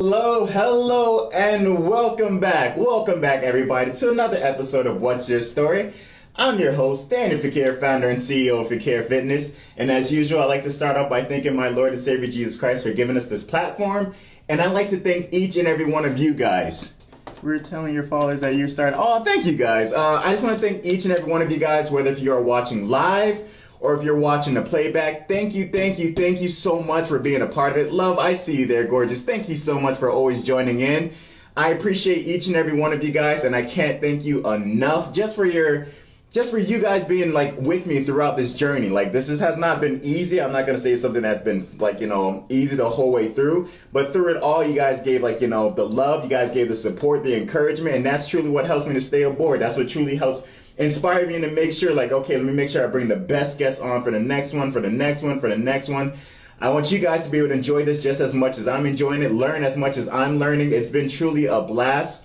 Hello, hello, and welcome back. Welcome back, everybody, to another episode of What's Your Story? I'm your host, Danny Fakir, founder and CEO of Fakir Fitness. And as usual, I'd like to start off by thanking my Lord and Savior Jesus Christ for giving us this platform. And I'd like to thank each and every one of you guys. We're telling your followers that you're starting. Oh, thank you guys. I just want to thank each and every one of you guys, whether if you are watching live or if you're watching the playback. Thank you so much for being a part of it. Love, I see you there, gorgeous. Thank you so much for always joining in. I appreciate each and every one of you guys, and I can't thank you enough just for you guys being like with me throughout this journey. Like has not been easy. I'm not gonna say something that's been like, easy the whole way through, but through it all, you guys gave the love, you guys gave the support, the encouragement, and that's truly what helps me to stay aboard. That's what truly helps inspire me to make sure okay, let me make sure I bring the best guests on for the next one, for the next one, for the next one. I want you guys to be able to enjoy this just as much as I'm enjoying it, learn as much as I'm learning. It's been truly a blast.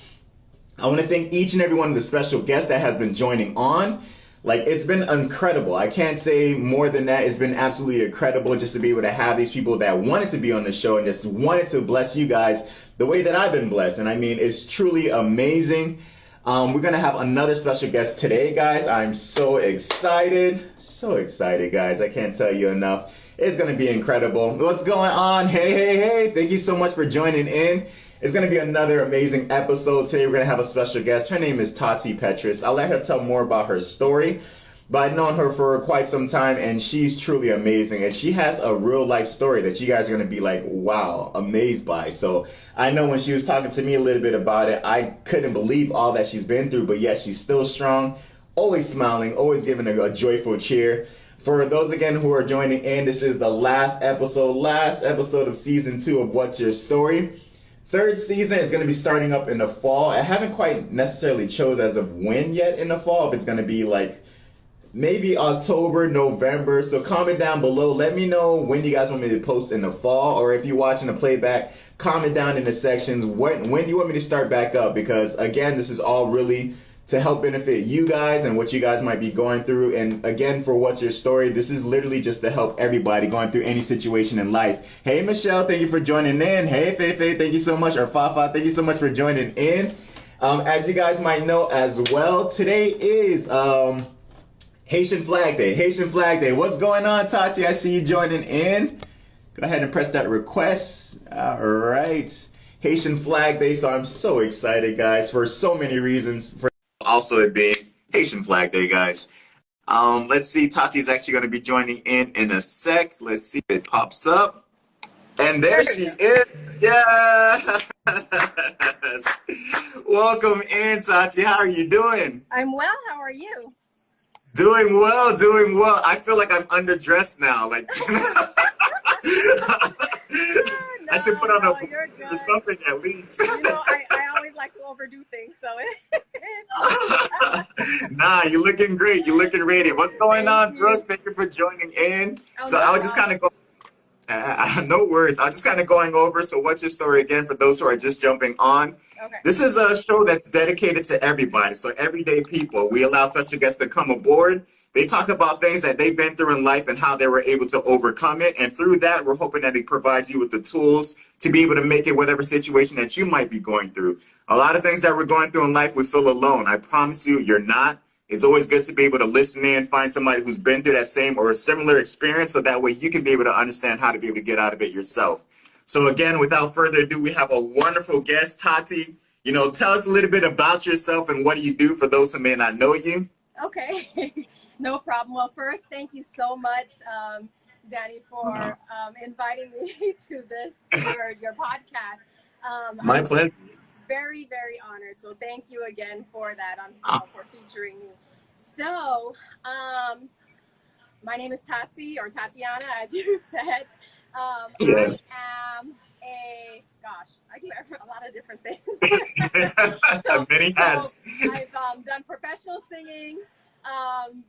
I want to thank each and every one of the special guests that has been joining on. It's been incredible. I can't say more than that. It's been absolutely incredible just to be able to have these people that wanted to be on the show and just wanted to bless you guys the way that I've been blessed. And I mean, it's truly amazing. We're going to have another special guest today, guys. I'm so excited. So excited, guys. I can't tell you enough. It's going to be incredible. What's going on? Hey. Thank you so much for joining in. It's going to be another amazing episode. Today we're going to have a special guest. Her name is Tatiana Petrus. I'll let her tell more about her story. But I've known her for quite some time, and she's truly amazing. And she has a real life story that you guys are going to be like, wow, amazed by. So I know when she was talking to me a little bit about it, I couldn't believe all that she's been through. But yet she's still strong, always smiling, always giving a joyful cheer. For those, again, who are joining in, this is the last episode of season 2 of What's Your Story. Third season is going to be starting up in the fall. I haven't quite necessarily chose as of when yet in the fall, if it's going to be maybe October, November. So comment down below. Let me know when you guys want me to post in the fall, or if you're watching the playback, comment down in the sections when you want me to start back up, because again, this is all really to help benefit you guys and what you guys might be going through. And again, for What's Your Story, this is literally just to help everybody going through any situation in life. Hey, Michelle, thank you for joining in. Hey, Faye, thank you so much. Or Fafa, thank you so much for joining in. As you guys might know as well, today is Haitian Flag Day. Haitian Flag Day. What's going on, Tati? I see you joining in. Go ahead and press that request. All right. Haitian Flag Day. So I'm so excited, guys, for so many reasons. For also it being Haitian Flag Day, guys. Let's see. Tati's actually going to be joining in a sec. Let's see if it pops up. And there she is. Yes. Welcome in, Tati. How are you doing? I'm well. How are you? Doing well. I feel like I'm underdressed now. I should put on something at least. I always like to overdo things, so Nah, you're looking great. You're looking radiant. What's going on, Brooke? Thank you for joining in. So I was just kind of go. No worries. I'm just kind of going over. So What's Your Story again for those who are just jumping on? Okay. This is a show that's dedicated to everybody. So everyday people. We allow special guests to come aboard. They talk about things that they've been through in life and how they were able to overcome it. And through that, we're hoping that it provides you with the tools to be able to make it whatever situation that you might be going through. A lot of things that we're going through in life, we feel alone. I promise you, you're not. It's always good to be able to listen in, find somebody who's been through that same or a similar experience, so that way you can be able to understand how to be able to get out of it yourself. So again, without further ado, we have a wonderful guest, Tati. Tell us a little bit about yourself and what do you do for those who may not know you. Okay, no problem. Well, first, thank you so much, Danny, for inviting me to your podcast. My pleasure. Very, very honored. So thank you again for that, for featuring me. So, my name is Tati, or Tatiana, as you said. Yes. I am I do a lot of different things. Many hats. I've done professional singing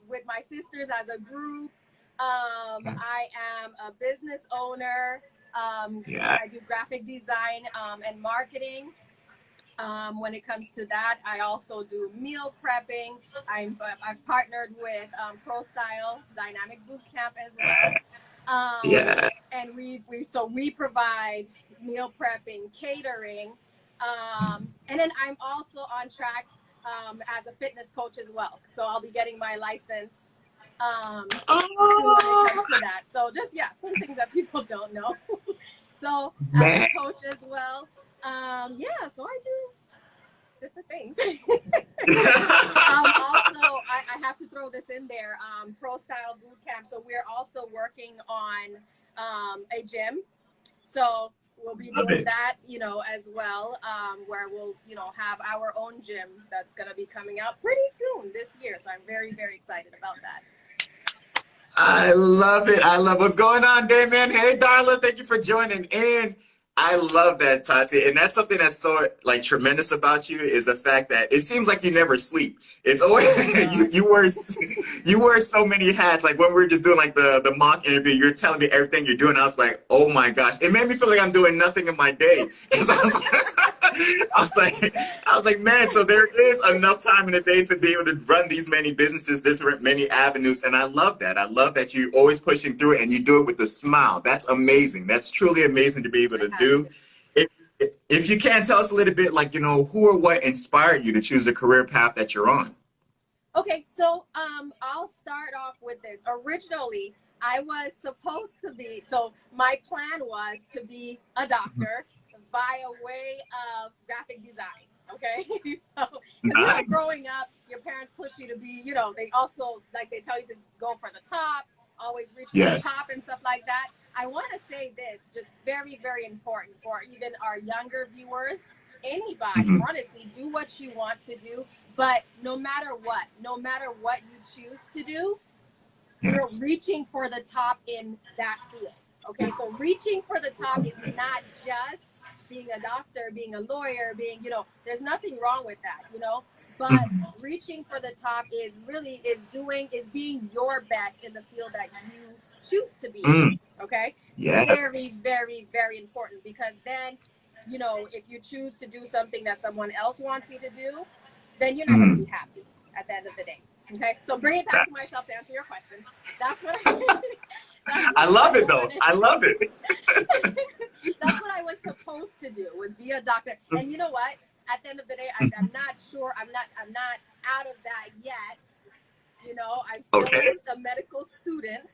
with my sisters as a group. I am a business owner. I do graphic design and marketing. When it comes to that, I also do meal prepping. I've partnered with Pro Style Dynamic Boot Camp as well. And we provide meal prepping, catering. And then I'm also on track as a fitness coach as well. So I'll be getting my license when it comes to that. So just, yeah, some things that people don't know. So as a coach as well. Yeah, so I do different things. Also, I have to throw this in there, Pro Style Boot Camp. So we're also working on a gym. So we'll be doing that, you know, as well, where we'll, you know, have our own gym that's going to be coming out pretty soon this year. So I'm very, very excited about that. I love it. I love what's going on, Damon. Hey, Darla, thank you for joining in. I love that, Tati. And that's something that's so like tremendous about you is the fact that it seems like you never sleep. It's always you wear so many hats. Like when we were just doing like the mock interview, you're telling me everything you're doing. I was like, oh my gosh. It made me feel like I'm doing nothing in my day. Because I was like, man, so there is enough time in the day to be able to run these many businesses, this many avenues. And I love that. I love that you're always pushing through it and you do it with a smile. That's amazing. That's truly amazing to be able to do. If you can, tell us a little bit, like, you know, who or what inspired you to choose the career path that you're on? Okay, so I'll start off with this. Originally, I was supposed to be, so my plan was to be a doctor by way of graphic design. Okay, so you know, growing up, your parents push you to be, you know, they also like they tell you to go for the top, always reach for the top and stuff like that. I want to say this, just very, very important for even our younger viewers. Anybody, honestly, do what you want to do, but no matter what you choose to do, you're reaching for the top in that field. Okay, so reaching for the top is not just being a doctor, being a lawyer, being, you know, there's nothing wrong with that, you know, but reaching for the top is really being your best in the field that you choose to be in. Okay, very, very, very important, because then, you know, if you choose to do something that someone else wants you to do, then you're not going to be happy at the end of the day. Okay, so bring it back to myself to answer your question. That's what I love it though. I love it. That's what I was supposed to do, was be a doctor. And you know what? At the end of the day, I'm not sure. I'm not out of that yet. You know, I'm still a medical student,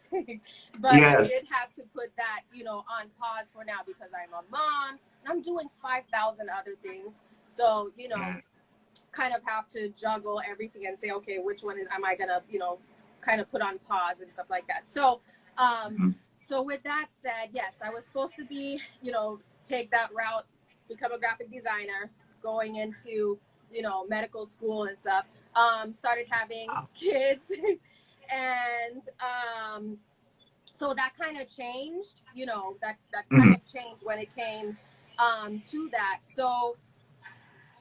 but I did have to put that, you know, on pause for now because I'm a mom and I'm doing 5,000 other things. So, you know, kind of have to juggle everything and say, okay, which one am I gonna, you know, kind of put on pause and stuff like that. So, so with that said, yes, I was supposed to be, you know, take that route, become a graphic designer, going into, you know, medical school and stuff. Started having kids and so that kind of changed, you know, that kind of changed when it came to that. So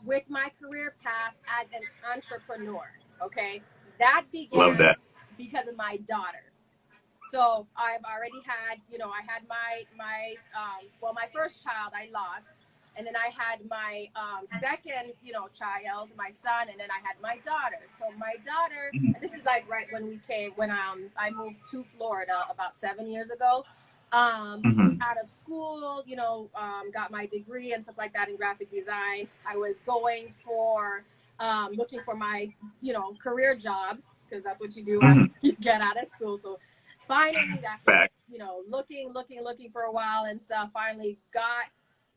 with my career path as an entrepreneur, okay, that began because of my daughter. So I've already had, you know, I had my first child I lost, and then I had my second, you know, child, my son, and then I had my daughter. So my daughter, this is like right when I moved to Florida about 7 years ago. Out of school, you know, got my degree and stuff like that in graphic design. I was going for, looking for my, you know, career job, because that's what you do after you get out of school. So finally, after, you know, looking for a while and stuff, finally got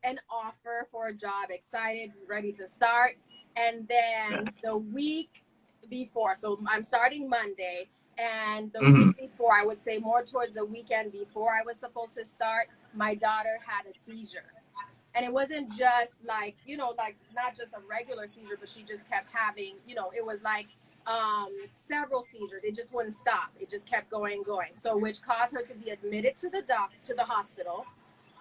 an offer for a job, excited, ready to start. And then the week before, so I'm starting Monday, and the week before, I would say more towards the weekend before I was supposed to start, my daughter had a seizure. And it wasn't just like, you know, like not just a regular seizure, but she just kept having, you know, it was like several seizures. It just wouldn't stop. It just kept going. So which caused her to be admitted to the hospital,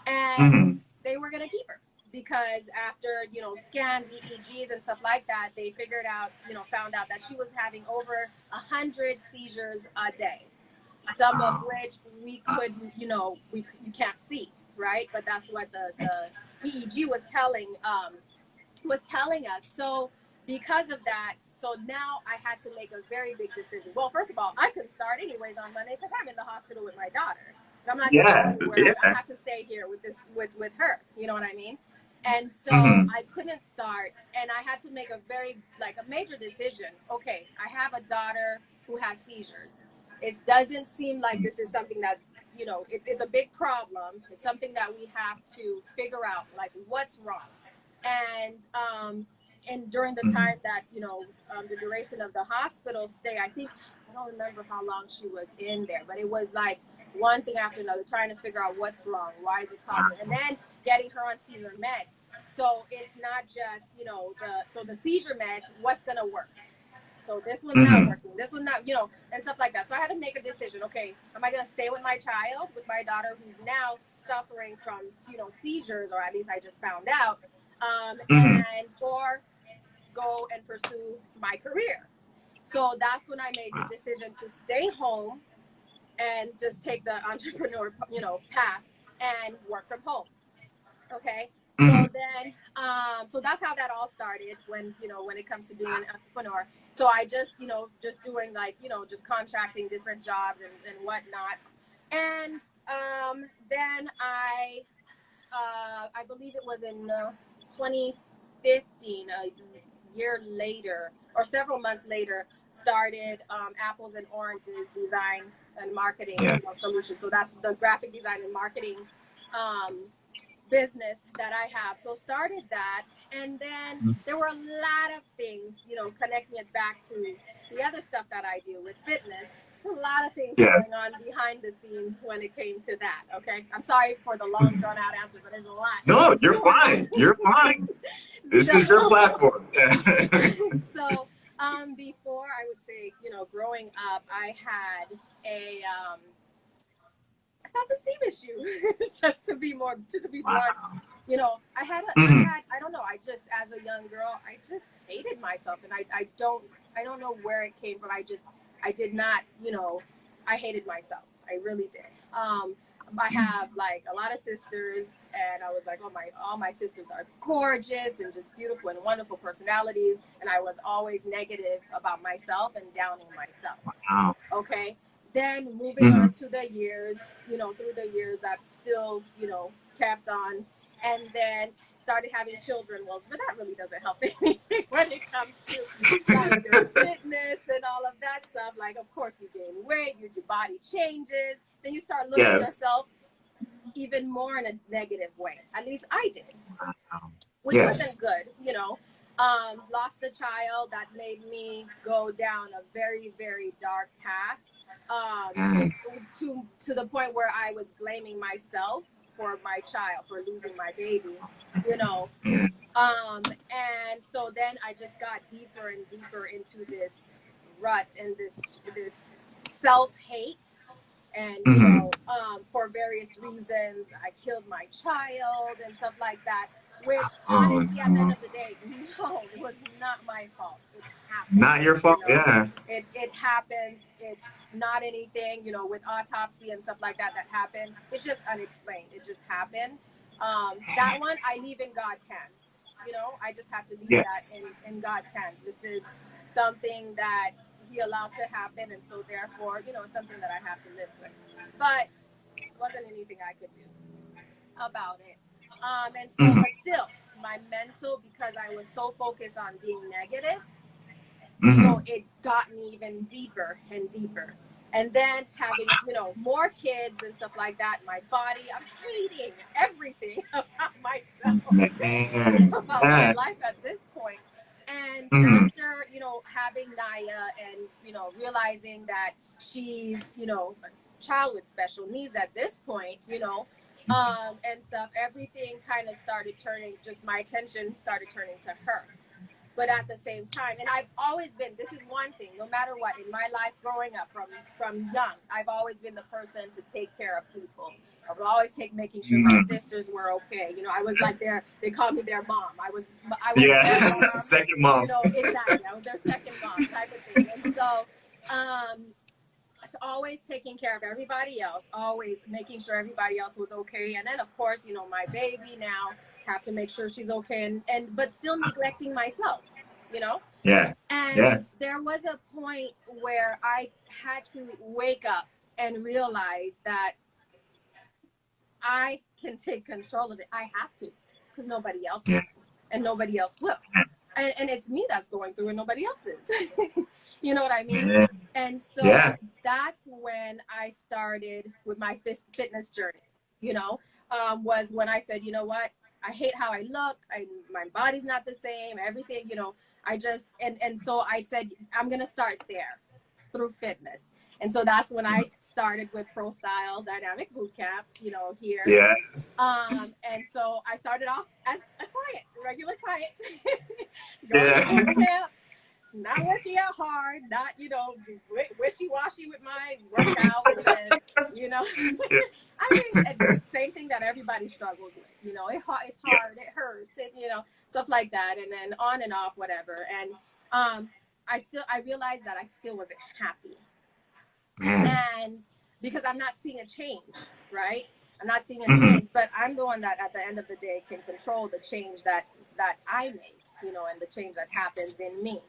and they were going to keep her because after, you know, scans, EEGs and stuff like that, they figured out, you know, found out that she was having over 100 seizures a day, some of which we couldn't, you know, you can't see, right? But that's what the EEG was telling us. So because of that, so now I had to make a very big decision. Well, first of all, I couldn't start anyways on Monday because I'm in the hospital with my daughter. I'm not going anywhere. I have to stay here with this, with her. You know what I mean? And so I couldn't start, and I had to make a major decision. Okay, I have a daughter who has seizures. It doesn't seem like this is something that's, it's a big problem. It's something that we have to figure out, like, what's wrong. And during the time that, the duration of the hospital stay, I don't remember how long she was in there, but it was like one thing after another, trying to figure out what's wrong, why is it causing, and then getting her on seizure meds. So it's not just, the seizure meds, what's going to work? So this one's not working, this one not, and stuff like that. So I had to make a decision. Okay, am I going to stay with my child, with my daughter who's now suffering from, seizures, or at least I just found out, or go and pursue my career? So that's when I made the decision to stay home and just take the entrepreneur, path and work from home. Okay. So then, so that's how that all started when it comes to being an entrepreneur. So I just, just doing just contracting different jobs and whatnot. And then I believe it was in 2015, a year later or several months later, started Apples and Oranges Design and Marketing Solutions. So that's the graphic design and marketing business that I have. So started that, and then there were a lot of things, connecting it back to the other stuff that I do with fitness. A lot of things going on behind the scenes when it came to that. Okay, I'm sorry for the long drawn out answer, but there's a lot. No, you're fine. You're fine. This is your platform. So before, I would say, growing up, I had a self-esteem issue. Just to be blunt, I had I don't know, I just, as a young girl, I just hated myself, and I don't know where it came from. I did not, I hated myself. I really did. I have like a lot of sisters, and I was like, all my sisters are gorgeous and just beautiful and wonderful personalities, and I was always negative about myself and downing myself. Wow. Okay. Then moving on to the years, through the years, I've still, kept on, and then started having children. Well, but that really doesn't help anything when it comes to like, your fitness and all of that stuff. Like, of course, you gain weight, your body changes, then you start looking at yourself even more in a negative way. At least I did, which wasn't good, Lost a child that made me go down a very, very dark path. To the point where I was blaming myself for my child, for losing my baby, and so then I just got deeper and deeper into this rut and this self-hate, and for various reasons, I killed my child and stuff like that, which honestly, at the end of the day, no, it was not my fault. It happened. Not your fault. It happens. It's not anything, with autopsy and stuff like that happened. It's just unexplained. It just happened. That one I leave in God's hands. I just have to leave that in God's hands. This is something that He allowed to happen, and so therefore, something that I have to live with. But it wasn't anything I could do about it. And so, but still, my mental, because I was so focused on being negative, so it got me even deeper and deeper. And then having, more kids and stuff like that, my body, I'm hating everything about myself, about my life at this point. And after, having Naya and, realizing that she's, a child with special needs at this point, and stuff, everything kind of started turning, just my attention started turning to her. But at the same time, and I've always been, this is one thing, no matter what, in my life growing up from young, I've always been the person to take care of people. I would always making sure my sisters were okay. I was like they called me their mom. I was their mom, second mom. Exactly. I was their second mom type of thing. And so, always taking care of everybody else, always making sure everybody else was okay. And then, of course, my baby now, have to make sure she's okay, but still neglecting myself, And there was a point where I had to wake up and realize that I can take control of it. I have to, because nobody else can, and nobody else will. And it's me that's going through and nobody else is. You know what I mean? And so that's when I started with my fitness journey, you know, was when I said, you know what, I hate how I look. My body's not the same, everything, you know, I just, and so I said, I'm going to start there through fitness. And so that's when I started with Pro Style Dynamic Bootcamp, you know, here. Yes. And so I started off as a client, regular client, going to bootcamp, not working out hard, not, you know, wishy-washy with my workouts, and, you know, I mean, same thing that everybody struggles with, you know, it's hard, it hurts, it, you know, stuff like that, and then on and off, whatever. And I realized that I still wasn't happy. And because I'm not seeing a change, right? I'm not seeing a change, but I'm the one that at the end of the day can control the change that I make, you know, and the change that happens in me.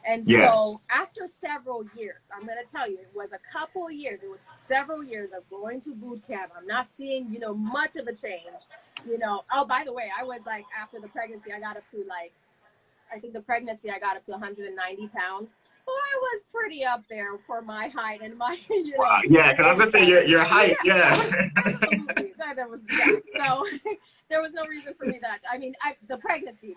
And so after several years, I'm going to tell you, it was a couple years, it was several years of going to boot camp. I'm not seeing, you know, much of a change, you know. Oh, by the way, I was like, after the pregnancy, I got up to like, I think the pregnancy, I got up to 190 pounds. So I was pretty up there for my height and my, you know. Yeah, because I was going to say your height, Absolutely. So there was no reason for me that, I mean, the pregnancy,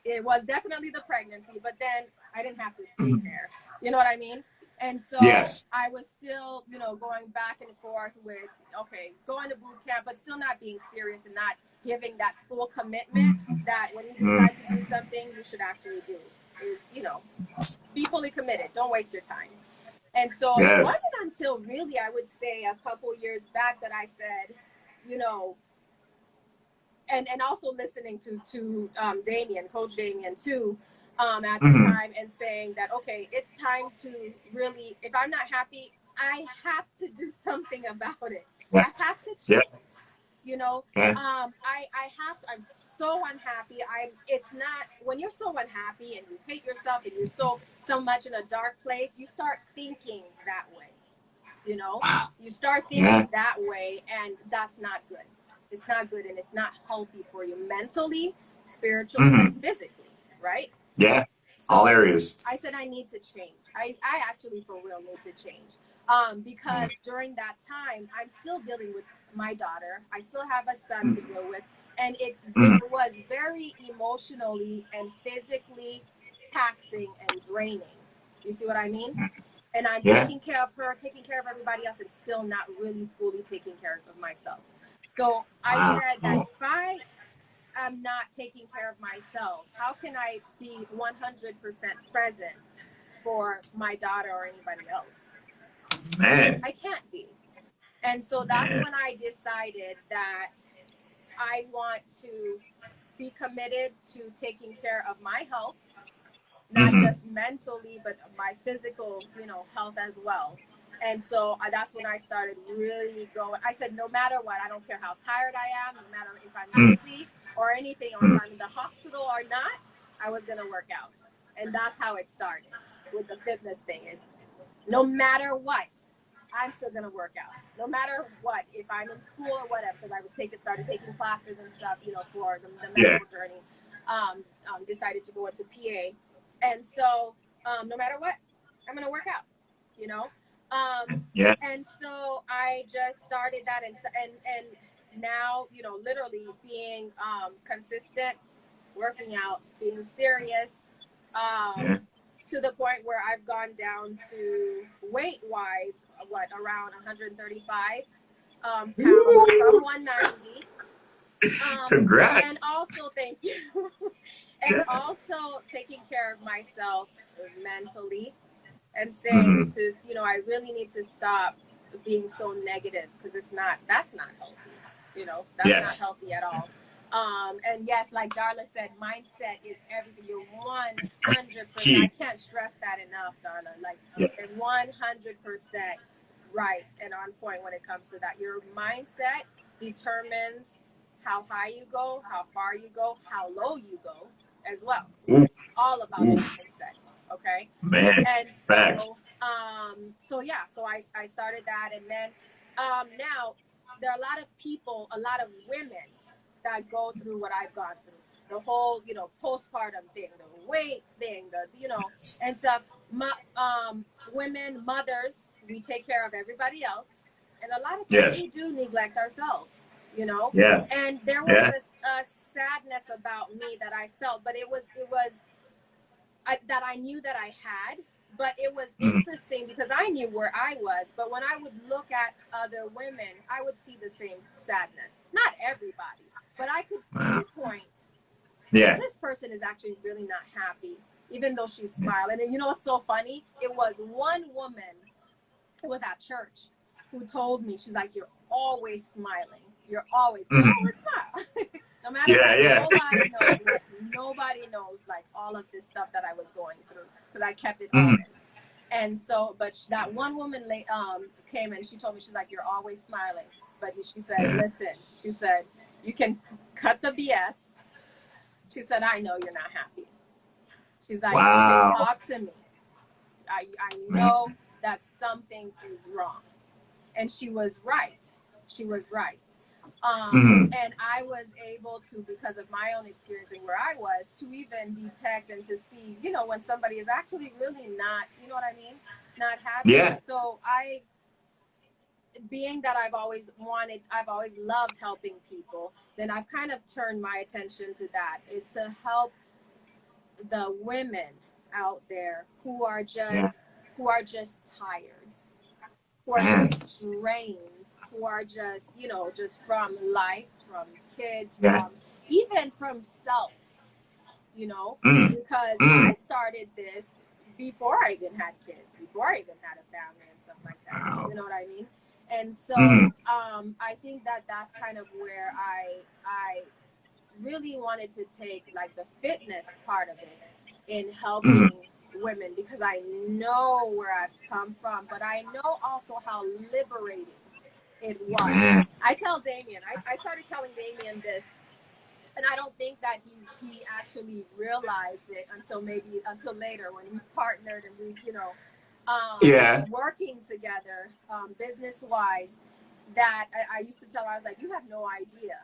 it was definitely the pregnancy, but then I didn't have to stay there. You know what I mean? And so I was still, you know, going back and forth with, okay, going to boot camp, but still not being serious and not giving that full commitment that when you decide to do something, you should actually do is, you know, be fully committed. Don't waste your time. And so it wasn't until really, I would say, a couple years back that I said, you know, and also listening to Damien, Coach Damien too, at the time, and saying that, okay, it's time to really, if I'm not happy, I have to do something about it. I have to change. You know, I have to, I'm so unhappy. It's not, when you're so unhappy and you hate yourself and you're so much in a dark place, you start thinking that way, you know, you start thinking that way, and that's not good. It's not good, and it's not healthy for you mentally, spiritually, and physically, right? Yeah, so all areas. I said, I need to change. I actually for real need to change. Because during that time, I'm still dealing with my daughter. I still have a son to deal with. And it was very emotionally and physically taxing and draining. You see what I mean? And I'm taking care of her, taking care of everybody else, and still not really fully taking care of myself. So I said that if I am not taking care of myself, how can I be 100% present for my daughter or anybody else? I can't be. And so that's when I decided that I want to be committed to taking care of my health, not just mentally, but my physical, you know, health as well. And so that's when I started really going. I said, no matter what, I don't care how tired I am, no matter if I'm busy or anything, or if I'm in the hospital or not, I was going to work out. And that's how it started with the fitness thing, is no matter what, I'm still going to work out. No matter what, if I'm in school or whatever, because I was started taking classes and stuff, you know, for the medical journey, decided to go into PA. And so no matter what, I'm going to work out, you know? And so I just started that, and now, you know, literally being consistent, working out, being serious, to the point where I've gone down to weight-wise, around 135 pounds from 190. Congrats. And also, thank you. And also taking care of myself mentally, and saying to, you know, I really need to stop being so negative, because that's not healthy. You know, that's not healthy at all. And yes, like Darla said, mindset is everything. You're 100%. I can't stress that enough, Darla. Like, you're 100% right and on point when it comes to that. Your mindset determines how high you go, how far you go, how low you go as well. All about mindset. Okay. And so, so I started that, and then now there are a lot of people, a lot of women that go through what I've gone through. The whole, postpartum thing, the weight thing, and stuff. Women, mothers, we take care of everybody else. And a lot of times we do neglect ourselves, Yes. And there was a sadness about me that I felt, but it was that I knew that I had. But it was interesting because I knew where I was. But when I would look at other women, I would see the same sadness. Not everybody, but I could pinpoint. Yeah. This person is actually really not happy, even though she's smiling. And you know what's so funny? It was one woman who was at church who told me, she's like, you're always smiling. You're always smile. No matter what, nobody knows like all of this stuff that I was going through because I kept it on. And so, but that one woman came and she told me, she's like, you're always smiling. But she said, listen, she said, you can cut the BS. She said, I know you're not happy. She's like, you can talk to me. I know that something is wrong. And she was right. She was right. And I was able to, because of my own experience and where I was, to even detect and to see, when somebody is actually really not, you know what I mean? Not happy. Yeah. So being that I've always loved helping people, then I've kind of turned my attention to that, is to help the women out there who are just tired, who are just drained, who are just, just from life, from kids, from even from self, because I started this before I even had kids, before I even had a family and stuff like that. You know what I mean? And so I think that that's kind of where I really wanted to take like the fitness part of it in helping women, because I know where I've come from, but I know also how liberating it was. I tell Damien, I started telling Damien this, and I don't think that he actually realized it until later when we partnered and we, working together, business wise, that I used to tell her, I was like, you have no idea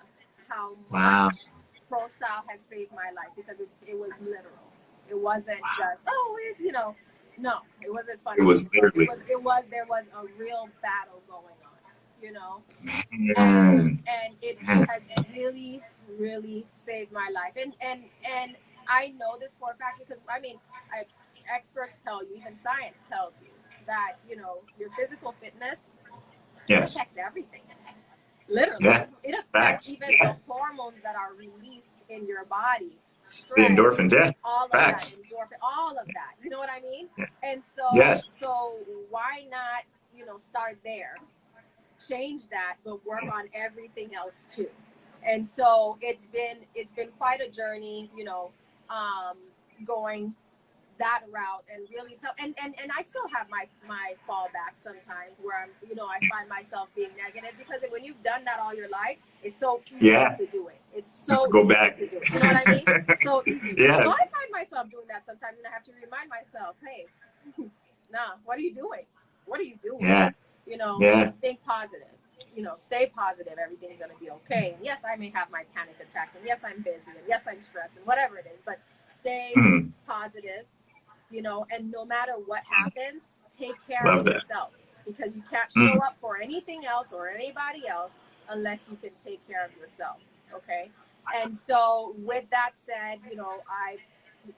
how much Pro Style has saved my life, because it was literal. It wasn't just, no, it wasn't funny. It was literally. There was a real battle going on, and it has really, really saved my life. And I know this for a fact because, experts tell you, even science tells you, that, your physical fitness affects everything. Literally. It affects even the hormones that are released in your body. Stress, the endorphins, all of that, all of that. You know what I mean? And so why not, start there, change that, but work on everything else too. And so it's been quite a journey, going that route, and really tough. And I still have my fallback sometimes where I'm, I find myself being negative, because when you've done that all your life, it's so easy to do it. It's so go back. To do it. You know what I mean? So easy. So I find myself doing that sometimes, and I have to remind myself, hey, nah, what are you doing? What are you doing? Think positive. Stay positive. Everything's going to be okay. And yes, I may have my panic attacks, and yes, I'm busy, and yes, I'm stressed, and whatever it is, but stay positive. And no matter what happens, take care of yourself, because you can't show up for anything else or anybody else unless you can take care of yourself. Okay. And so with that said,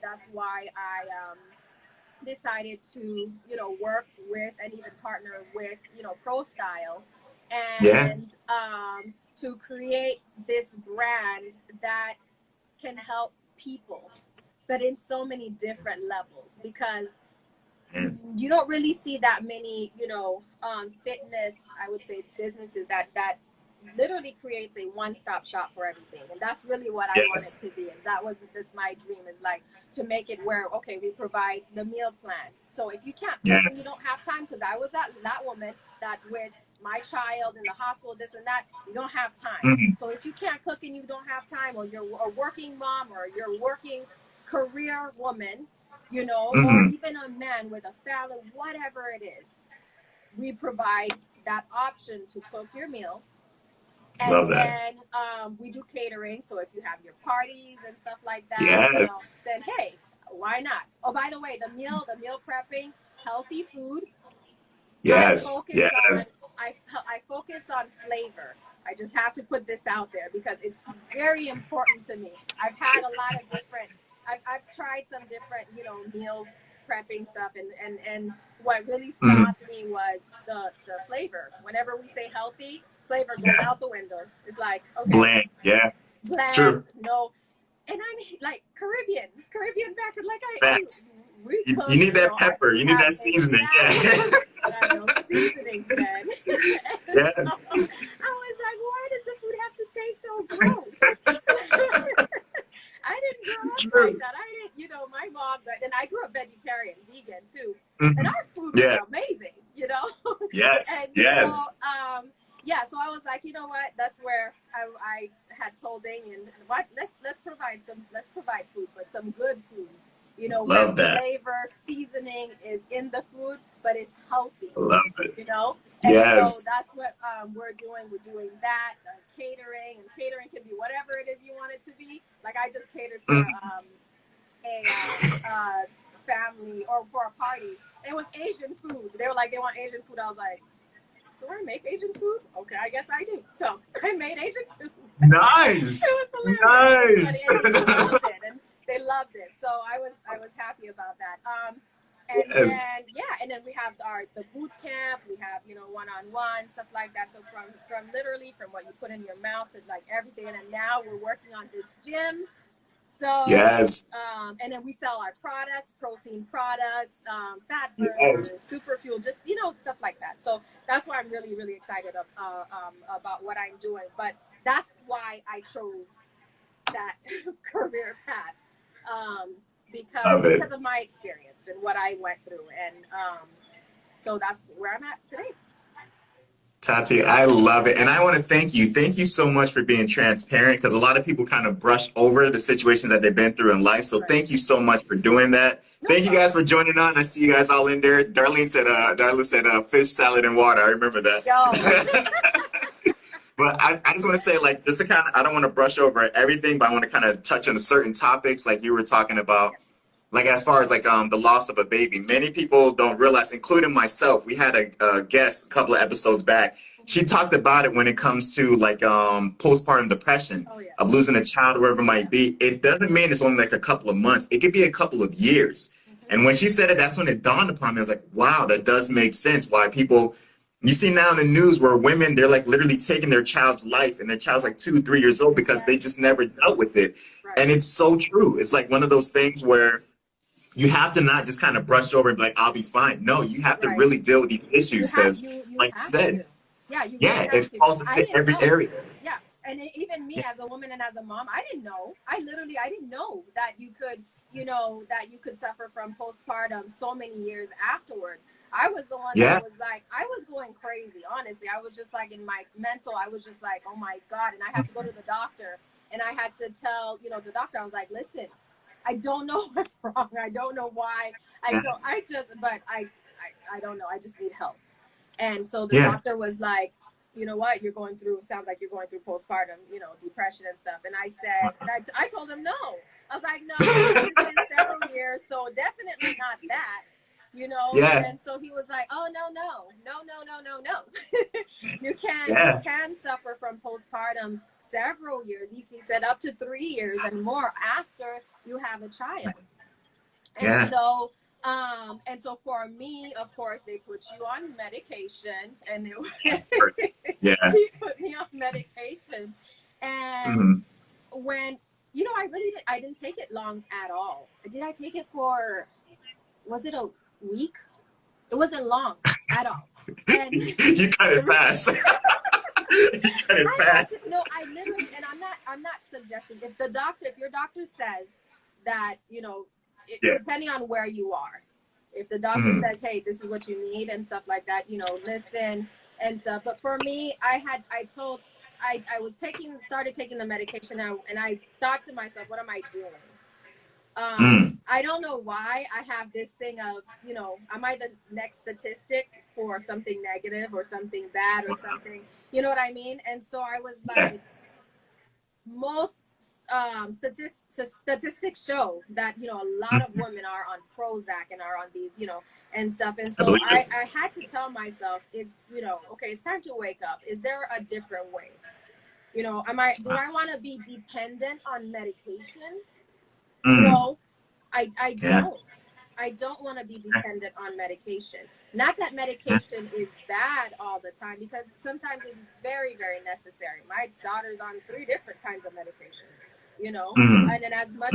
that's why I decided to, work with and even partner with, Pro Style, and to create this brand that can help people, but in so many different levels, because you don't really see that many, fitness, I would say, businesses that literally creates a one-stop shop for everything. And that's really what I wanted to be. This my dream, is like to make it where, okay, we provide the meal plan. So if you can't cook and you don't have time, because I was that woman that with my child in the hospital, this and that, you don't have time. So if you can't cook and you don't have time, or you're a working mom, or you're working career woman, or even a man with a family, whatever it is, we provide that option to cook your meals, And Love that. then we do catering. So if you have your parties and stuff like that, Yes. then hey, why not? Oh, by the way, the meal prepping, healthy food. Yes. Yes. I focus on flavor. I just have to put this out there because it's very important to me. I've had a lot of different. I've tried some different, meal prepping stuff, and what really stopped me was the flavor. Whenever we say healthy, flavor goes out the window. It's like, okay, Bland. Yeah. bland, True. no. And I'm like Caribbean background. Like Facts. we You cook, need that pepper. we You need have that seasoning. Yeah. no seasonings then. And Yes. so I was like, why does the food have to taste so gross? I didn't grow up True. like that. I didn't, my mom, and I grew up vegetarian, vegan too. Mm-hmm. And our food Yeah. was amazing, Yes. And, Yes. yeah, so I was like, you know what? That's where I had told Damien, what? Let's provide food, but some good food. Love where that. flavor, seasoning is in the food, but it's healthy. Love it. And Yes. so that's what we're doing. We're doing that, catering, and catering can be whatever it is you want it to be. Like I just catered for a family or for a party. It was Asian food. They were like, they want Asian food. I was like, do I make Asian food? Okay, I guess I do. So I made Asian food. Nice. It was hilarious. Nice. And they loved it, and they loved it. So I was happy about that. And Yes. then we have the boot camp. We have one-on-one stuff like that. So from what you put in your mouth to like everything. And now we're working on this gym. So Yes. And then we sell our products, protein products, fat burners, super fuel, just stuff like that. So that's why I'm really, really excited about what I'm doing. But that's why I chose that career path, because of my experience and what I went through, and so that's where I'm at today. Tati, I love it. And I want to thank you. Thank you so much for being transparent, because a lot of people kind of brush over the situations that they've been through in life. So thank you so much for doing that. Thank you guys for joining on. I see you guys all in there. Darlene said fish, salad, and water. I remember that. But I just want to say, like, just to kind of, I don't want to brush over everything, but I want to kind of touch on certain topics like you were talking about. Like as far as like the loss of a baby, many people don't realize, including myself. We had a guest a couple of episodes back. She talked about it when it comes to like postpartum depression of losing a child, wherever it might be. It doesn't mean it's only like a couple of months. It could be a couple of years. And when she said it, that's when it dawned upon me. I was like, wow, that does make sense. Why people, you see now in the news where women, they're like literally taking their child's life, and their child's like 2, 3 years old because they just never dealt with it. And it's so true. It's like one of those things where you have to not just kind of brush over and be like, I'll be fine. No, you have to really deal with these issues, because like you said, it falls into every area. Yeah. And even me as a woman and as a mom, I didn't know. I didn't know that you could suffer from postpartum so many years afterwards. I was the one that was like, I was going crazy, honestly. I was just like in my mental, I was just like, oh my God. And I had to go to the doctor, and I had to tell, the doctor, I was like, listen, I don't know what's wrong. I don't know why. I don't know. I just need help. And so the doctor was like, you know what? Sounds like you're going through postpartum, depression and stuff. And I said, I told him no. I was like, no, it's been several years, so definitely not that. And so he was like, oh, no. You can suffer from postpartum several years. He said up to 3 years and more after you have a child. And so for me, of course, they put you on medication, and he put me on medication. And when, I didn't take it long at all. Did I take it for, was it a week? It wasn't long at all. And you cut it fast. No, I literally, and I'm not suggesting, if your doctor says that, depending on where you are, if the doctor says, hey, this is what you need and stuff like that, listen and stuff. But for me, I started taking the medication now, and I thought to myself, what am I doing? I don't know why I have this thing of, you know, am I the next statistic for something negative or something bad or something, you know what I mean? And so I was like, most statistics show that, you know, a lot of women are on Prozac and are on these, you know, and stuff. And so I had to tell myself, is, you know, okay, it's time to wake up. Is there a different way? You know, do I want to be dependent on medication? No, I don't. I don't want to be dependent on medication. Not that medication is bad all the time, because sometimes it's very, very necessary. My daughter's on 3 different kinds of medications, you know, and then as much.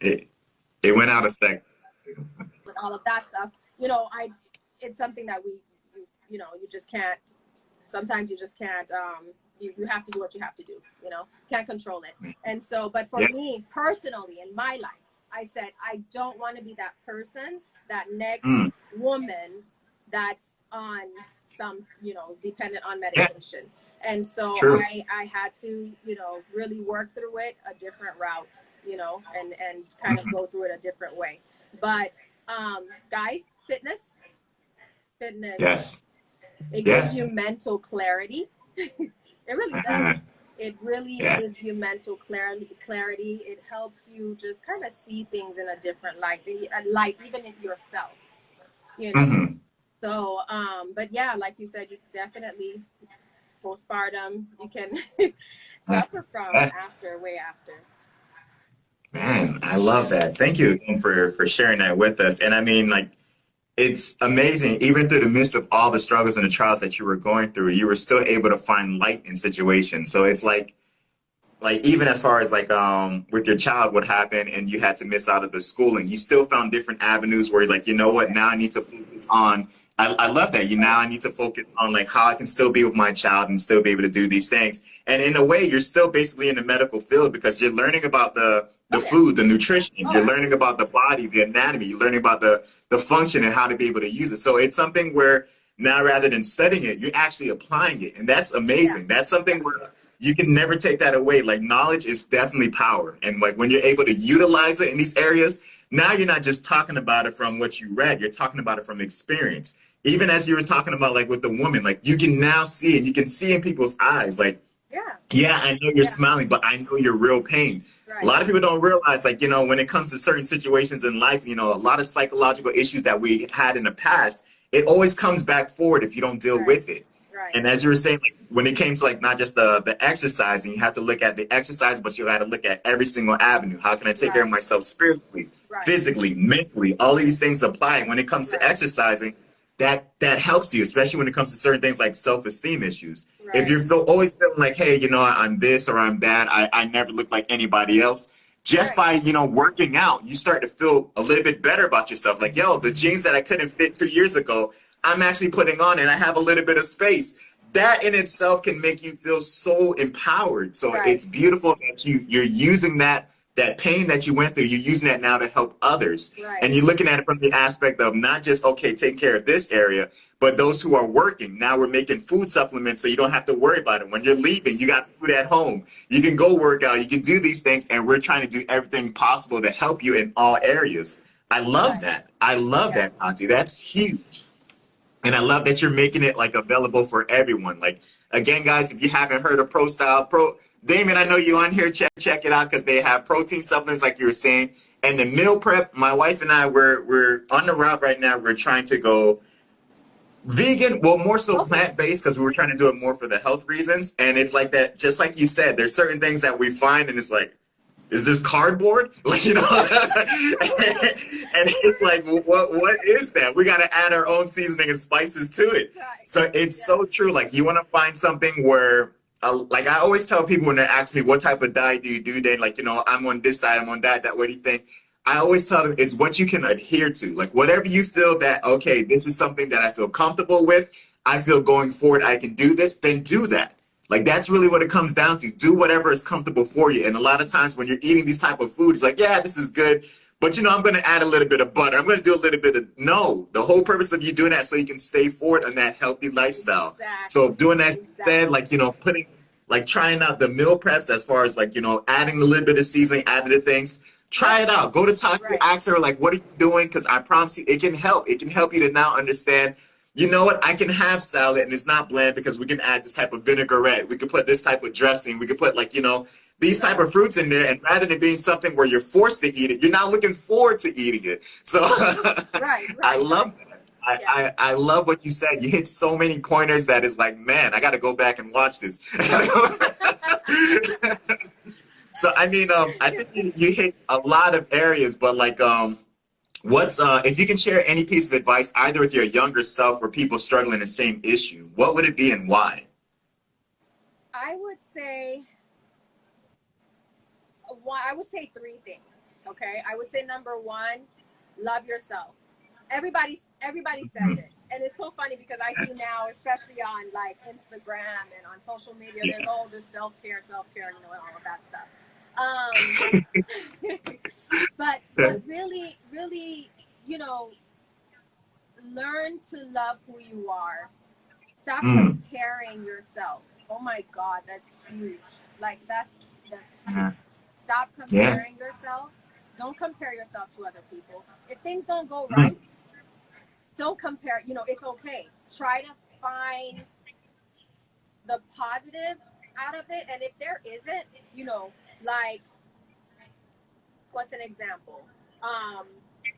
It went out a sec. With all of that stuff, you know, it's something that you know, you just can't. Sometimes you just can't. You have to do what you have to do, you know, can't control it. And so, but for me personally, in my life, I said, I don't want to be that person, that next woman that's on some, you know, dependent on medication. And so I had to, you know, really work through it a different route, you know, and kind of go through it a different way. But guys, fitness, yes, it gives you mental clarity. It really does. It really gives you mental clarity. It helps you just kind of see things in a different light, even in yourself, you know. So, but yeah, like you said, you definitely, postpartum, you can suffer from way after. Man, I love that. Thank you again for sharing that with us. And I mean, like, it's amazing, even through the midst of all the struggles and the trials that you were going through, you were still able to find light in situations. So it's like even as far as like with your child, what happened and you had to miss out of the schooling, you still found different avenues where you're like, you know what, now I need to focus on. I love that. Now I need to focus on like how I can still be with my child and still be able to do these things. And in a way, you're still basically in the medical field because you're learning about the food, the nutrition, you're learning about the body, the anatomy, you're learning about the function and how to be able to use it. So it's something where now rather than studying it, you're actually applying it. And that's amazing. That's something where you can never take that away. Like, knowledge is definitely power. And like when you're able to utilize it in these areas, now you're not just talking about it from what you read, you're talking about it from experience. Even as you were talking about, like with the woman, like you can now see and you can see in people's eyes, like, yeah, I know you're smiling, but I know your real pain. A lot of people don't realize, like, you know, when it comes to certain situations in life, you know, a lot of psychological issues that we had in the past, it always comes back forward if you don't deal with it. And as you were saying, like, when it came to like not just the exercising, you have to look at the exercise, but you got to look at every single avenue. How can I take care of myself spiritually, physically, mentally? All of these things apply. When it comes to exercising, that helps you, especially when it comes to certain things like self-esteem issues. If you're always feeling like, hey, you know, I'm this or I'm that, I never look like anybody else. Just by, you know, working out, you start to feel a little bit better about yourself. Like, yo, the jeans that I couldn't fit 2 years ago, I'm actually putting on and I have a little bit of space. That in itself can make you feel so empowered. So it's beautiful that you're using that pain that you went through, you're using that now to help others. And you're looking at it from the aspect of not just, okay, take care of this area, but those who are working. Now we're making food supplements so you don't have to worry about it. When you're leaving, you got food at home. You can go work out, you can do these things, and we're trying to do everything possible to help you in all areas. I love that. I love that, Auntie. That's huge. And I love that you're making it like available for everyone. Like, again, guys, if you haven't heard of Damien, I know you on here, check it out because they have protein supplements like you were saying. And the meal prep, my wife and I, we're on the route right now. We're trying to go vegan, well, more so plant-based because we were trying to do it more for the health reasons. And it's like that, just like you said, there's certain things that we find and it's like, is this cardboard? Like, you know, and it's like, what is that? We got to add our own seasoning and spices to it. So it's so true. Like, you want to find something where, like I always tell people when they ask me, what type of diet do you do? Then, like, you know, I'm on this diet, I'm on that, what do you think? I always tell them it's what you can adhere to. Like, whatever you feel that, okay, this is something that I feel comfortable with, I feel going forward, I can do this, then do that. Like, that's really what it comes down to. Do whatever is comfortable for you. And a lot of times when you're eating these type of food, it's like, yeah, this is good. But, you know, I'm going to add a little bit of butter. I'm going to do a little bit of, no. The whole purpose of you doing that so you can stay forward on that healthy lifestyle. So doing that said, like, you know, like trying out the meal preps as far as like, you know, adding a little bit of seasoning, added to things. Try it out. Go to Taco, ask her like, what are you doing? Because I promise you, it can help. It can help you to now understand, you know what, I can have salad and it's not bland because we can add this type of vinaigrette. We could put this type of dressing. We could put like, you know, these type of fruits in there. And rather than being something where you're forced to eat it, you're now looking forward to eating it. So I love that. I love what you said. You hit so many pointers that is like, man, I got to go back and watch this. So, I mean, I think you hit a lot of areas, but like, what's if you can share any piece of advice either with your younger self or people struggling the same issue, what would it be and why? I would say three things. Okay, I would say number one, love yourself. Everybody says it, and it's so funny because I see now, especially on like Instagram and on social media, there's all this self-care, you know, and all of that stuff. But really, you know, learn to love who you are. Stop comparing yourself. Oh my God, that's huge. Like that's huge. Stop comparing yourself. Don't compare yourself to other people. If things don't go right, don't compare. You know, it's okay. Try to find the positive out of it. And if there isn't, you know, like, what's an example?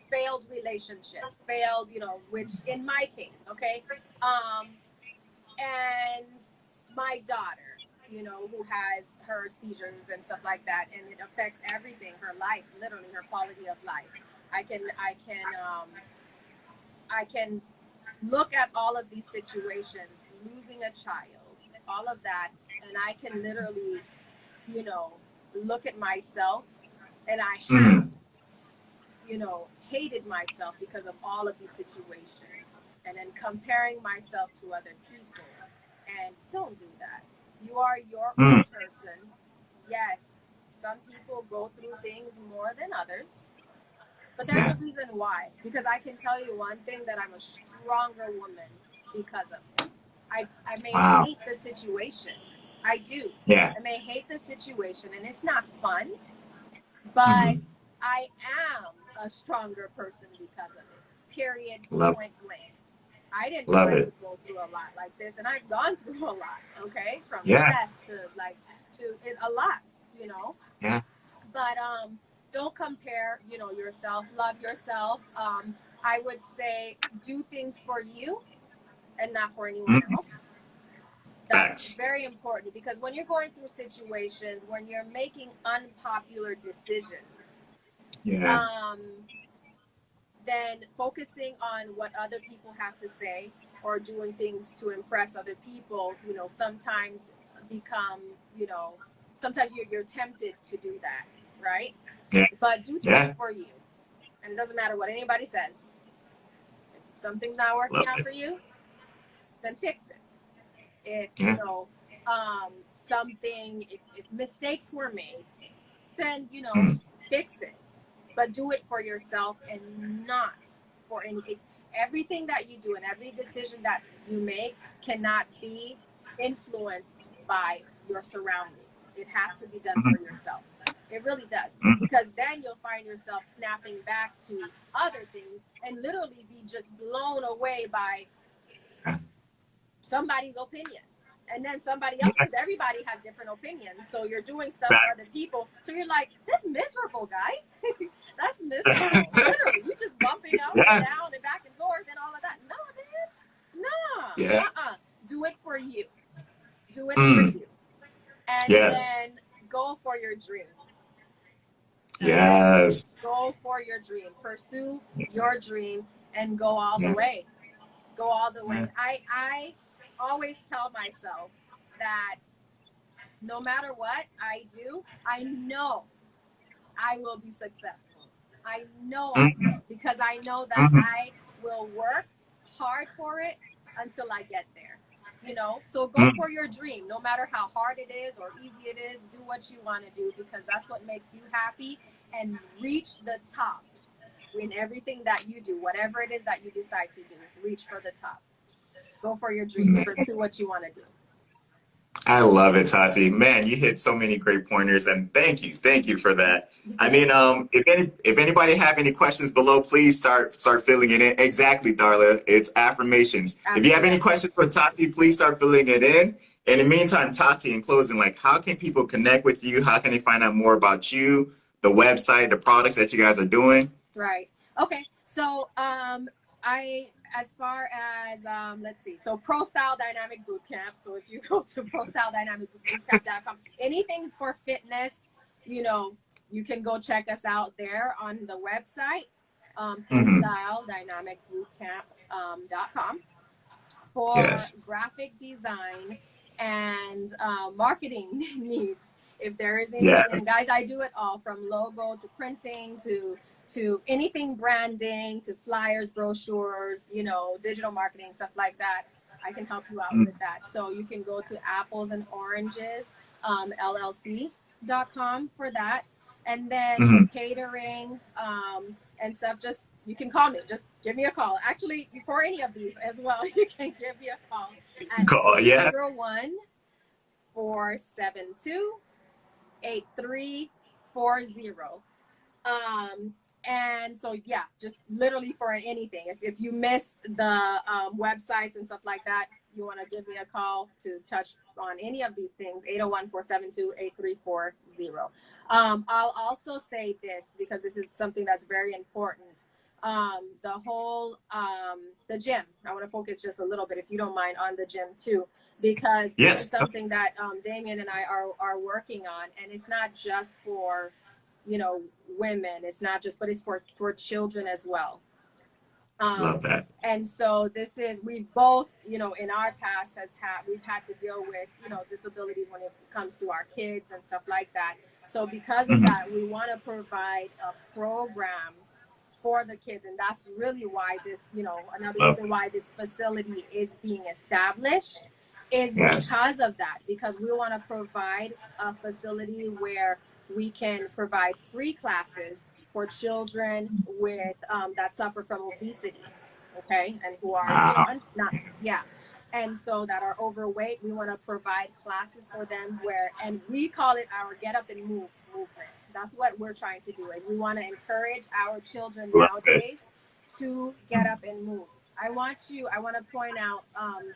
Failed relationships, you know, which in my case, okay? And my daughter, you know, who has her seizures and stuff like that, and it affects everything, her life, literally her quality of life. I can look at all of these situations, losing a child, all of that, and I can literally, you know, look at myself, and I have, you know, hated myself because of all of these situations, and then comparing myself to other people. And don't do that. You are your own person. Yes, some people go through things more than others, but there's a reason why. Because I can tell you one thing, that I'm a stronger woman because of it. I may hate the situation. I do. I may hate the situation, and it's not fun, but I am a stronger person because of it. Period. Point blank. I didn't want to go through a lot like this, and I've gone through a lot, okay? From death to it, a lot, you know? But don't compare, you know, yourself. Love yourself. I would say do things for you and not for anyone else. That's very important, because when you're going through situations, when you're making unpopular decisions, then focusing on what other people have to say or doing things to impress other people, you know, sometimes become, you know, sometimes you're tempted to do that, right? But do things for you. And it doesn't matter what anybody says. If something's not working out for you, then fix it. If, you know, if mistakes were made, then, you know, fix it. But do it for yourself and not for anything. Everything that you do and every decision that you make cannot be influenced by your surroundings. It has to be done for yourself. It really does. Because then you'll find yourself snapping back to other things and literally be just blown away by somebody's opinion. And then somebody else, because everybody has different opinions. So you're doing stuff for other people. So you're like, that's miserable, guys. That's miserable. Literally, you're just bumping up and down and back and forth and all of that. No, man. No. Do it for you. Do it for you. And then go for your dream. Go for your dream. Pursue your dream and go all the way. Go all the way. I always tell myself that no matter what I do, I know I will be successful. I know I will, because I know that I will work hard for it until I get there. You know, so go for your dream, no matter how hard it is or easy it is. Do what you want to do, because that's what makes you happy, and reach the top in everything that you do. Whatever it is that you decide to do, reach for the top. Go for your dreams. Pursue what you want to do. I love it, Tati. Man, you hit so many great pointers, and thank you for that. I mean, if anybody have any questions below, please start filling it in. Exactly, Darla. It's affirmations. If you have any questions for Tati, please start filling it in. In the meantime, Tati, in closing, like, how can people connect with you? How can they find out more about you, the website, the products that you guys are doing? Right. Okay. So, as far as, let's see, so Pro Style Dynamic Bootcamp. So if you go to prostyledynamicbootcamp.com, anything for fitness, you know, you can go check us out there on the website, prostyledynamicbootcamp.com, for Yes. graphic design and marketing needs. If there is anything, Yes. and guys, I do it all from logo to printing to anything branding to flyers, brochures, you know, digital marketing, stuff like that. I can help you out with that. So you can go to Apples and Oranges LLC.com for that. And then for catering and stuff, just you can call me. Just give me a call. Actually, for any of these as well, you can give me a call at Yeah. 801-472-8340. And so, yeah, just literally for anything. If you missed the websites and stuff like that, you want to give me a call to touch on any of these things, 801-472-8340. I'll also say this because this is something that's very important. The whole, the gym, I want to focus just a little bit, if you don't mind, on the gym too, because this is something that Damien and I are working on, and it's not just for, you know, women. It's not just, but it's for children as well. Love that. And so this is, we both, you know, in our past we've had to deal with, you know, disabilities when it comes to our kids and stuff like that. So because of that, we want to provide a program for the kids. And that's really why this, you know, another reason why this facility is being established is because of that, because we want to provide a facility where we can provide free classes for children with that suffer from obesity, okay, and who are and so that are overweight. We want to provide classes for them and we call it our Get Up and Move movement. That's what we're trying to do. Is we want to encourage our children nowadays to get up and move. I want to point out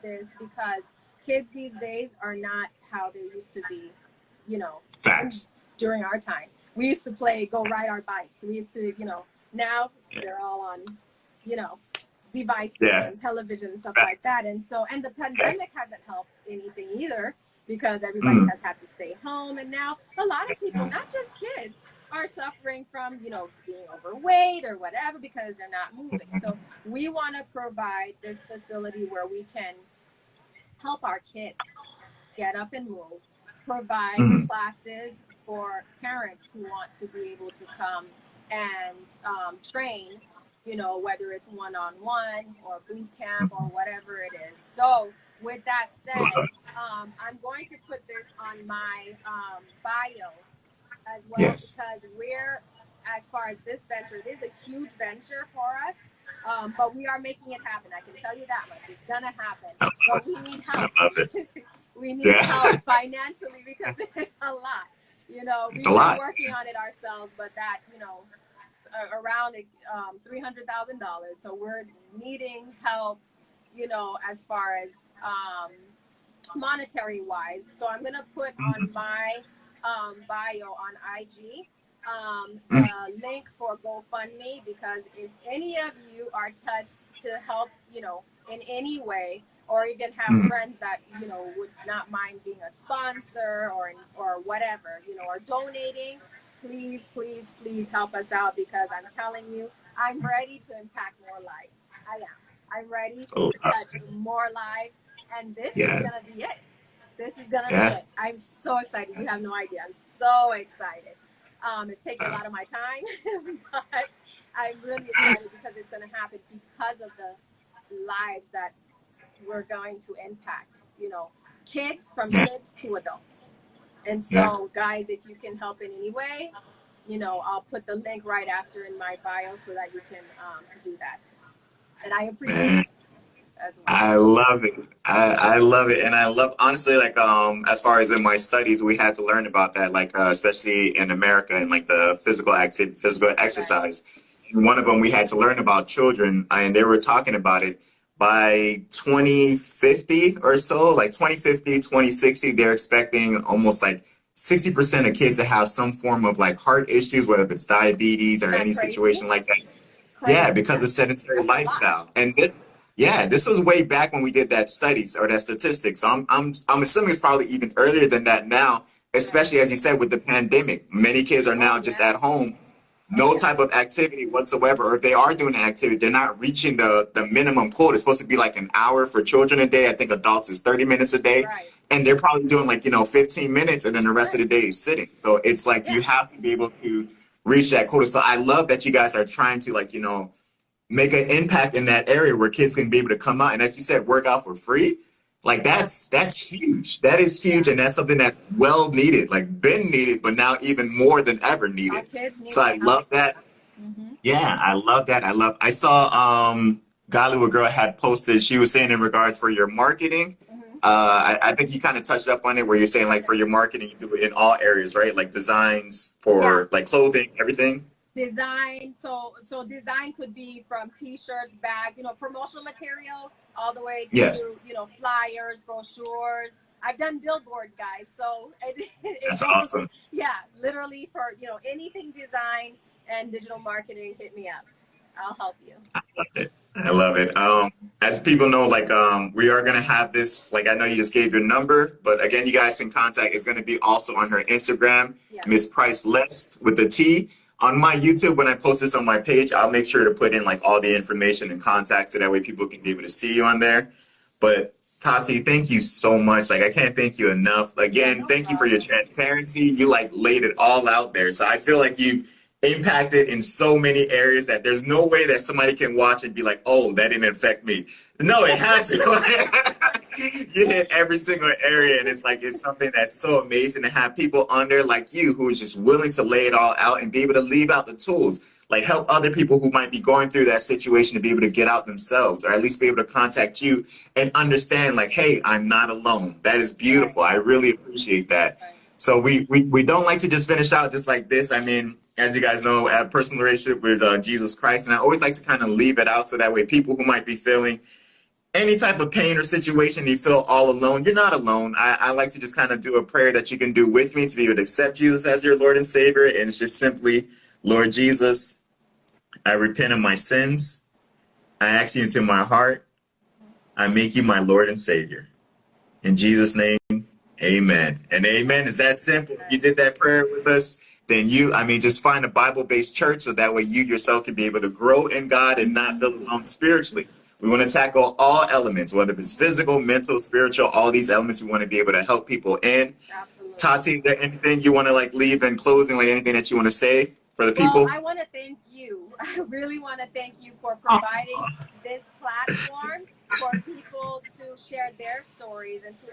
this because kids these days are not how they used to be, you know. Facts. During our time, we used to go ride our bikes. We used to, you know, now they're all on, you know, devices and television and stuff like that. And so, and the pandemic hasn't helped anything either, because everybody has had to stay home. And now a lot of people, not just kids, are suffering from, you know, being overweight or whatever because they're not moving. So we want to provide this facility where we can help our kids get up and move, provide classes for parents who want to be able to come and train, you know, whether it's one-on-one or boot camp or whatever it is. So with that said, I'm going to put this on my bio as well, because as far as this venture, it is a huge venture for us, but we are making it happen. I can tell you that much. It's gonna happen, but we need help. We need help financially because it's a lot. You know, we've been working on it ourselves, but that, you know, around $300,000. So we're needing help, you know, as far as monetary wise. So I'm gonna put on my bio on IG the link for GoFundMe, because if any of you are touched to help, you know, in any way, or even have friends that, you know, would not mind being a sponsor or whatever, you know, or donating, please help us out, because I'm telling you, I'm ready to impact more lives. I am. I'm ready to touch more lives, and this is gonna be it. This is gonna be it. I'm so excited. You have no idea. I'm so excited. It's taking a lot of my time, but I'm really excited because it's gonna happen because of the lives that we're going to impact. You know, kids, from kids to adults. And so, guys, if you can help in any way, you know, I'll put the link right after in my bio so that you can do that. And I appreciate it. as well. I love it. I love it. And I love, honestly, like, as far as in my studies, we had to learn about that, like, especially in America and like the physical activity, physical exercise. And one of them, we had to learn about children, and they were talking about it by 2050 or so, like 2050, 2060, they're expecting almost like 60% of kids to have some form of like heart issues, whether it's diabetes or That's any crazy. situation like that. Yeah, Crazy. because of sedentary That's a lot. lifestyle. Yeah, this was way back when we did that studies or that statistics. So I'm assuming it's probably even earlier than that now, Right. especially as you said with the pandemic. Many kids are Oh now just yeah. at home, Oh no yeah. type of activity whatsoever. Or if they are doing an activity, they're not reaching the minimum quota. It's supposed to be like an hour for children a day. I think adults is 30 minutes a day. Right. And they're probably doing like, 15 minutes and then the rest of Right. the day is sitting. So it's like Yeah. you have to be able to reach that quota. So I love that you guys are trying to like, make an impact in that area where kids can be able to come out and, as you said, work out for free. Like that's huge. That is huge, Yeah. and that's something that's well needed, like been needed, but now even more than ever Our needed. kids need So to I get out. love that. Mm-hmm. Yeah, I love that. I saw Gollywood Girl had posted, she was saying in regards for your marketing. Mm-hmm. I think you kind of touched up on it where you're saying like for your marketing, you do it in all areas, right? Like designs Yeah. for like clothing, everything. Design. So design could be from t-shirts, bags, promotional materials, all the way Yes, to, flyers, brochures. I've done billboards, guys. So it that's basically, awesome. yeah, literally for, anything design and digital marketing, hit me up. I'll help you. Love it. I love it. As people know, like we are gonna have this. Like I know you just gave your number, but again, you guys can contact. It's gonna be also on her Instagram, Yeah. Miss Price List with the T. On my YouTube, when I post this on my page, I'll make sure to put in like all the information and contacts, so that way people can be able to see you on there. But Tati, thank you so much. Like I can't thank you enough. Yeah, Again, no thank you for your problem. transparency. You like laid it all out there. So I feel like you've impacted in so many areas that there's no way that somebody can watch and be like, oh, that didn't affect me. No, it had to. You hit every single area, and it's like it's something that's so amazing to have people on there like you who is just willing to lay it all out and be able to leave out the tools, like help other people who might be going through that situation to be able to get out themselves, or at least be able to contact you and understand like, hey, I'm not alone. That is Right. beautiful. I really appreciate that. Right. So we don't like to just finish out just like this. I mean, as you guys know, I have a personal relationship with Jesus Christ, and I always like to kind of leave it out so that way people who might be feeling any type of pain or situation, you feel all alone, you're not alone. I like to just kind of do a prayer that you can do with me to be able to accept Jesus as your Lord and Savior. And it's just simply, Lord Jesus, I repent of my sins. I ask you into my heart. I make you my Lord and Savior. In Jesus' name, amen. And amen is that simple. If you did that prayer with us, then just find a Bible-based church so that way you yourself can be able to grow in God and not feel alone spiritually. We want to tackle all elements, whether it's physical, mental, spiritual, all these elements we want to be able to help people in. Absolutely. Tati, is there anything you want to like leave in closing, like anything that you want to say for the Well, people? I want to thank you. I really want to thank you for providing this platform for people to share their stories and to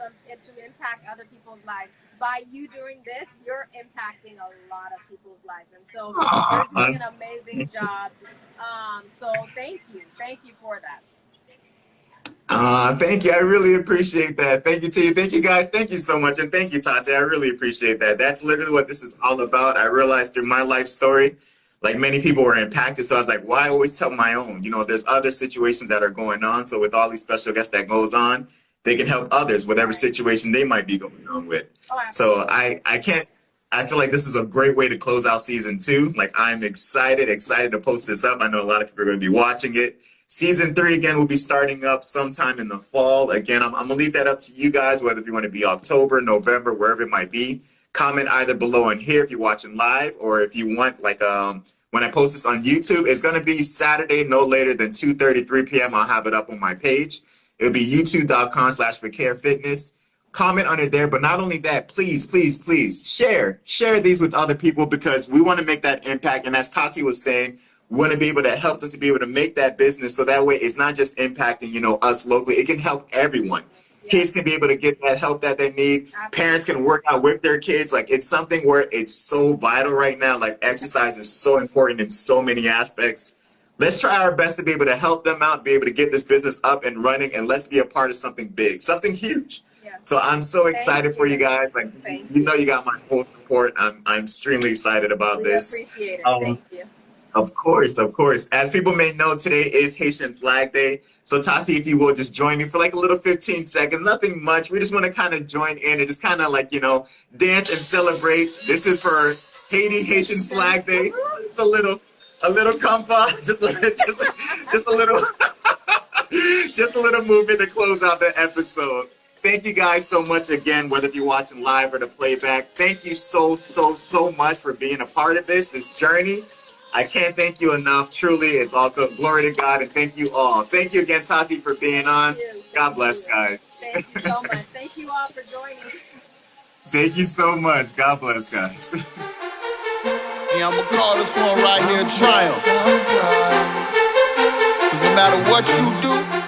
impact other people's lives. By you doing this, you're impacting a lot of people's lives, and so you're doing an amazing job. So thank you for that. Thank you. I really appreciate that. Thank you to you. Thank you guys. Thank you so much. And thank you, Tati. I really appreciate that. That's literally what this is all about. I realized through my life story, like many people were impacted. So I was like, why always tell my own? There's other situations that are going on. So with all these special guests that goes on, they can help others, whatever Right. situation they might be going on with. Oh, So absolutely. I feel like this is a great way to close out season 2. Like I'm excited to post this up. I know a lot of people are going to be watching it. Season 3 again will be starting up sometime in the fall. Again, I'm gonna leave that up to you guys, whether if you want to be October, November, wherever it might be. Comment either below and here if you're watching live, or if you want like when I post this on YouTube, it's gonna be Saturday no later than 2:30, 3 p.m. I'll have it up on my page. It'll be youtube.com/forcarefitness. Comment on it there, but not only that, please, please, please share these with other people because we want to make that impact. And as Tati was saying, we want to be able to help them to be able to make that business so that way it's not just impacting, us locally. It can help everyone. Yeah. Kids can be able to get that help that they need. Absolutely. Parents can work out with their kids. Like it's something where it's so vital right now. Like exercise is so important in so many aspects let's try our best to be able to help them out, be able to get this business up and running, and let's be a part of something big, something huge. Yeah. So I'm so excited for you guys. Like, you know, you got my full support. I'm extremely excited about this. Appreciate it. Thank you. Of course, of course. As people may know, today is Haitian Flag Day. So Tati, if you will, just join me for like a little 15 seconds, nothing much. We just want to kind of join in and just kind of like, you know, dance and celebrate. This is for Haitian Flag Day. It's a little compa, just a little, just a little movement to close out the episode. Thank you guys so much again, whether if you're watching live or the playback. Thank you so much for being a part of this journey. I can't thank you enough. Truly, it's all good. Glory to God, and thank you all. Thank you again, Tati, for being on. God bless, guys. Thank you so much. Thank you all for joining. Thank you so much. God bless, guys. See, I'm going to call this one right here Triumph. Because no matter what you do,